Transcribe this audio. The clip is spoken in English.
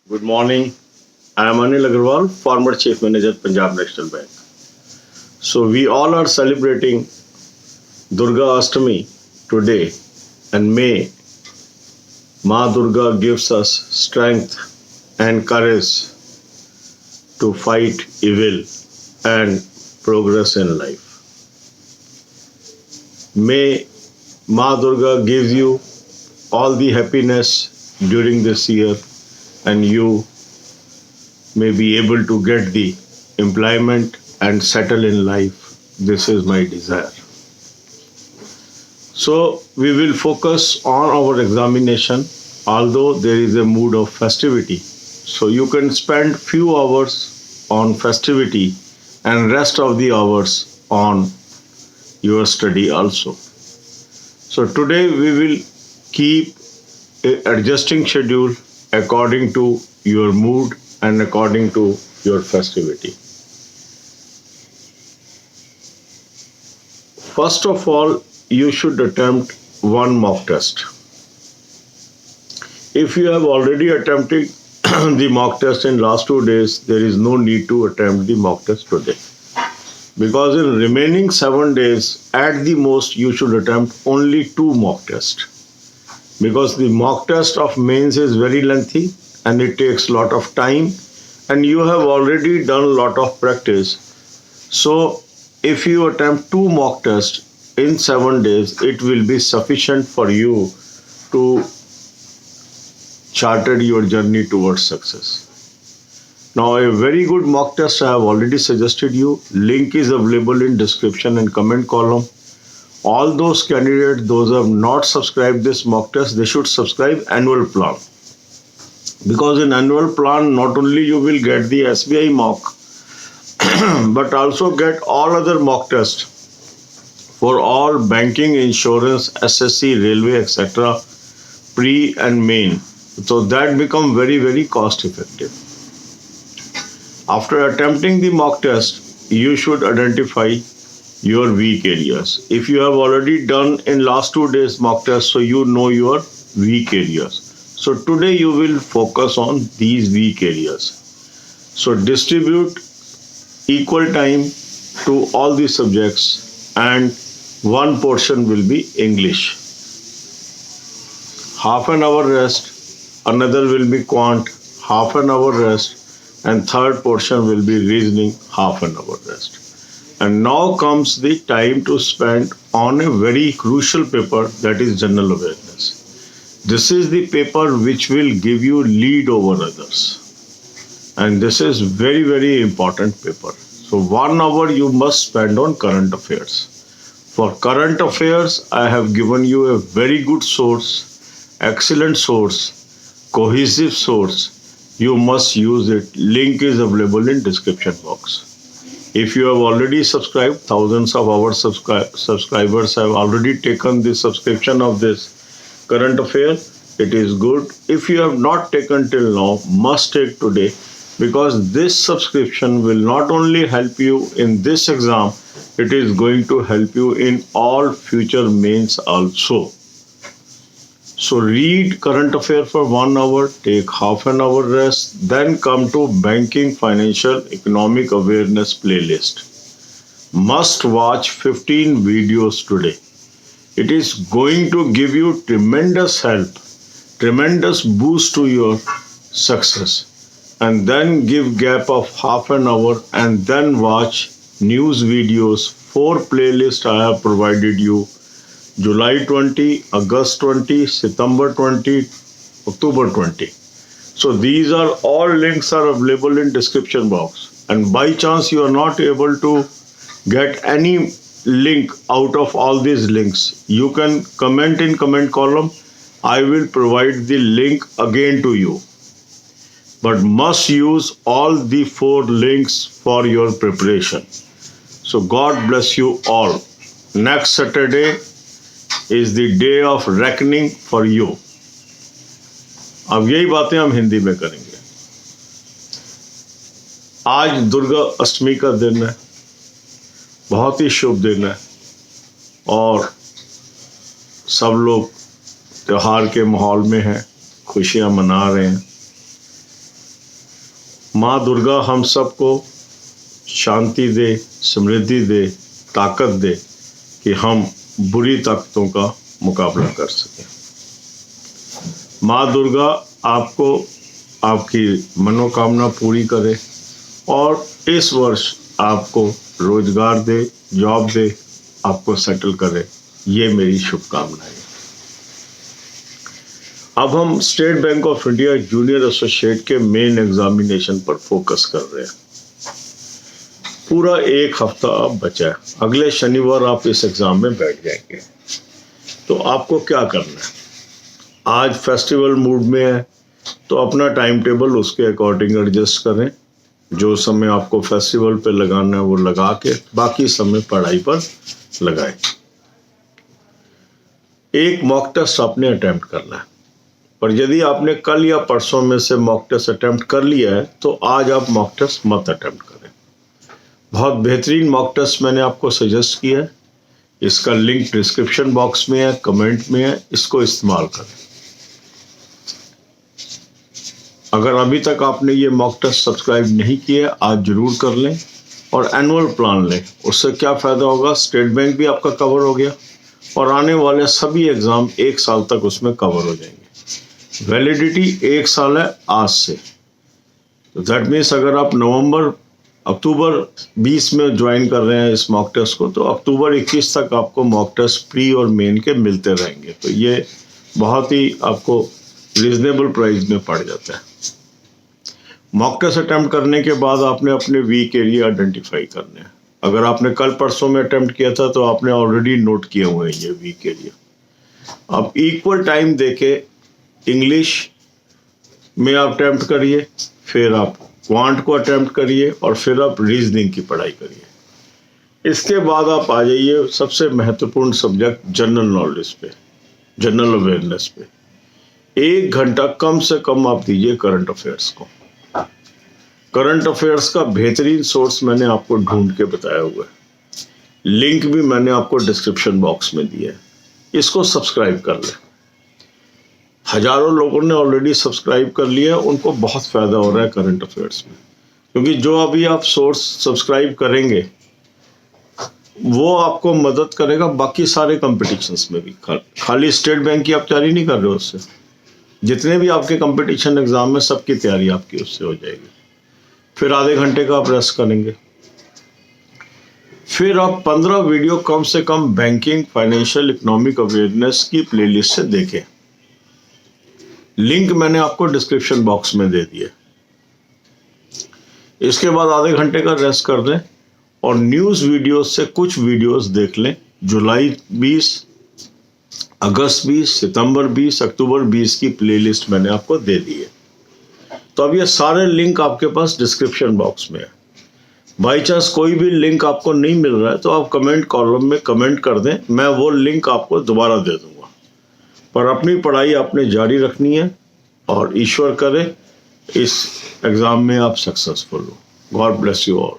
Good morning. I am Anil Agarwal, former Chief Manager, Punjab National Bank. So we all are celebrating Durga Ashtami today, and may Ma Durga gives us strength and courage to fight evil and progress in life. May Ma Durga give you all the happiness during this year, and you may be able to get the employment and settle in life. This is my desire. So we will focus on our examination, although there is a mood of festivity. So you can spend few hours on festivity and rest of the hours on your study also. So today we will keep a adjusting schedule according to your mood and according to your festivity. First of all, you should attempt one mock test. If you have already attempted the mock test in last 2 days, there is no need to attempt the mock test today. Because in remaining 7 days, at the most, you should attempt only 2 mock tests. Because the mock test of mains is very lengthy and it takes a lot of time, and you have already done a lot of practice. So if you attempt 2 mock tests in 7 days, it will be sufficient for you to charted your journey towards success. Now, a very good mock test I have already suggested you. Link is available in description and comment column. All those candidates, those who have not subscribed this mock test, they should subscribe annual plan. Because in annual plan, not only you will get the SBI mock, but also get all other mock tests for all banking, insurance, SSC, railway, etc., pre and main. So that become very, very cost effective. After attempting the mock test, you should identify your weak areas. If you have already done in last 2 days mock test, so you know your weak areas. So today you will focus on these weak areas. So distribute equal time to all the subjects, and one portion will be English. Half an hour rest, another will be quant, half an hour rest, and third portion will be reasoning, half an hour rest. And now comes the time to spend on a very crucial paper, that is general awareness. This is the paper which will give you lead over others. And this is very, very important paper. So 1 hour you must spend on current affairs. For current affairs, I have given you a very good source, excellent source, cohesive source. You must use it. Link is available in description box. If you have already subscribed, thousands of our subscribers have already taken the subscription of this current affair. It is good. If you have not taken till now, must take today, because this subscription will not only help you in this exam, it is going to help you in all future mains also. So read current affair for 1 hour, take half an hour rest, then come to banking, financial, economic awareness playlist. Must watch 15 videos today. It is going to give you tremendous help, tremendous boost to your success. And then give gap of half an hour and then watch news videos. 4 playlists I have provided you. July 20, August 20, September 20, October 20. So these are all links are available in description box. And by chance you are not able to get any link out of all these links, you can comment in comment column. I will provide the link again to you. But must use all the 4 links for your preparation. So God bless you all. Next Saturday is the day of reckoning for you. अब यही बातें हम हिंदी में करेंगे. आज दुर्गा अष्टमी का दिन है, बहुत ही शुभ दिन है, और सब लोग त्योहार के माहौल में हैं, खुशियां मना रहे हैं. माँ दुर्गा हम सबको शांति दे, समृद्धि दे, ताकत दे कि हम बुरी ताकतों का मुकाबला कर सकें। माँ दुर्गा आपको आपकी मनोकामना पूरी करे और इस वर्ष आपको रोजगार दे, जॉब दे, आपको सेटल करे, ये मेरी शुभकामनाएं। अब हम state bank of India junior associate के मेन एग्जामिनेशन पर फोकस कर रहे हैं। पूरा एक हफ्ता अब बचा है, अगले शनिवार आप इस एग्जाम में बैठ जाएंगे। तो आपको क्या करना है, आज फेस्टिवल मूड में है तो अपना टाइम टेबल उसके अकॉर्डिंग एडजस्ट करें। जो समय आपको फेस्टिवल पे लगाना है वो लगा के बाकी समय पढ़ाई पर लगाएं। एक मॉक टेस्ट आपने अटेम्प्ट करना है, पर यदि आपने कल या परसों में से मॉक टेस्ट अटेम्प्ट कर लिया है तो आज आप मॉक टेस्ट मत अटेम्प्ट करें। बहुत बेहतरीन मॉक टेस्ट मैंने आपको सजेस्ट किया है, इसका लिंक डिस्क्रिप्शन बॉक्स में है, कमेंट में है, इसको इस्तेमाल करें। अगर अभी तक आपने ये मॉक टेस्ट सब्सक्राइब नहीं किया, आज जरूर कर लें और एनुअल प्लान लें। उससे क्या फ़ायदा होगा, स्टेट बैंक भी आपका कवर हो गया और आने वाले सभी एग्ज़ाम 1 साल तक उसमें कवर हो जाएंगे। वैलिडिटी 1 साल है आज से, तो दैट मीन्स अगर आप अक्टूबर 20 में ज्वाइन कर रहे हैं इस मॉक टेस्ट को, तो अक्टूबर 21 तक आपको मॉक टेस्ट प्री और मेन के मिलते रहेंगे। तो ये बहुत ही आपको रीजनेबल प्राइस में पड़ जाता है। मॉक टेस्ट अटेम्प्ट करने के बाद आपने अपने वीक एरिया आइडेंटिफाई करने हैं। अगर आपने कल परसों में अटेम्प्ट किया था तो आपने ऑलरेडी नोट किए हुए हैं ये वीक एरिया। अब इक्वल टाइम देके इंग्लिश में आप अटेम्प्ट करिए, फिर आप क्वांट को अटेम्प्ट करिए और फिर आप रीजनिंग की पढ़ाई करिए। इसके बाद आप आ जाइए सबसे महत्वपूर्ण सब्जेक्ट जनरल नॉलेज पे, जनरल अवेयरनेस पे। 1 घंटा कम से कम आप दीजिए करंट अफेयर्स को। करंट अफेयर्स का बेहतरीन सोर्स मैंने आपको ढूंढ के बताया हुआ है, लिंक भी मैंने आपको डिस्क्रिप्शन बॉक्स में दिया है, इसको सब्सक्राइब कर लें। हजारों लोगों ने ऑलरेडी सब्सक्राइब कर लिया, उनको बहुत फ़ायदा हो रहा है करंट अफेयर्स में, क्योंकि जो अभी आप सोर्स सब्सक्राइब करेंगे वो आपको मदद करेगा बाकी सारे कॉम्पिटिशन्स में भी। खाली स्टेट बैंक की आप तैयारी नहीं कर रहे हो, उससे जितने भी आपके कंपटीशन एग्जाम में सबकी तैयारी आपकी उससे हो जाएगी। फिर आधे घंटे का आप रेस्ट करेंगे, फिर आप 15 वीडियो कम से कम बैंकिंग, फाइनेंशियल, इकोनॉमिक अवेयरनेस की प्लेलिस्ट से देखें। लिंक मैंने आपको डिस्क्रिप्शन बॉक्स में दे दिया। इसके बाद आधे घंटे का रेस्ट कर दें और न्यूज़ वीडियोस से कुछ वीडियोस देख लें। जुलाई 20, अगस्त 20, सितंबर 20, अक्टूबर 20 की प्लेलिस्ट मैंने आपको दे दी है। तो अब ये सारे लिंक आपके पास डिस्क्रिप्शन बॉक्स में है। बाई चांस कोई भी लिंक आपको नहीं मिल रहा है तो आप कमेंट कॉलम में कमेंट कर दें, मैं वो लिंक आपको दोबारा दे दूंगा। पर अपनी पढ़ाई आपने जारी रखनी है और ईश्वर करे इस एग्ज़ाम में आप सक्सेसफुल हो। God bless you all.